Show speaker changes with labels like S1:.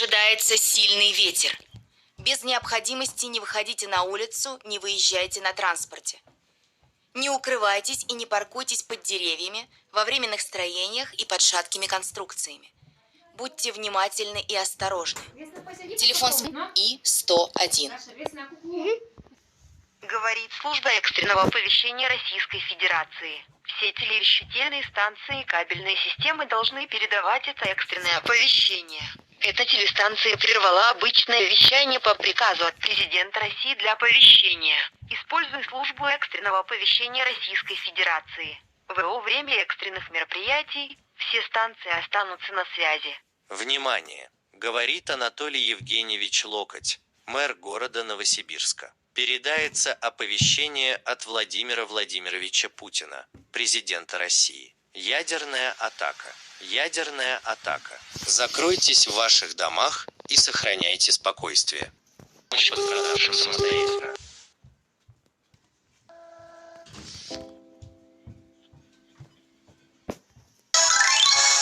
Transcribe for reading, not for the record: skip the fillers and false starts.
S1: Ожидается сильный ветер. Без необходимости не выходите на улицу, не выезжайте на транспорте. Не укрывайтесь и не паркуйтесь под деревьями, во временных строениях и под шаткими конструкциями. Будьте внимательны и осторожны. Телефон И-101.
S2: Говорит служба экстренного оповещения Российской Федерации. Все телевещательные станции и кабельные системы должны передавать это экстренное оповещение. Эта телестанция прервала обычное вещание по приказу от президента России для оповещения. Используй службу экстренного оповещения Российской Федерации. Во время экстренных мероприятий все станции останутся на связи.
S3: Внимание! Говорит Анатолий Евгеньевич Локоть, мэр города Новосибирска. Передается оповещение от Владимира Владимировича Путина, президента России. Ядерная атака. Ядерная атака. Закройтесь в ваших домах и сохраняйте спокойствие. Помощь пострадавшим самостоятельно.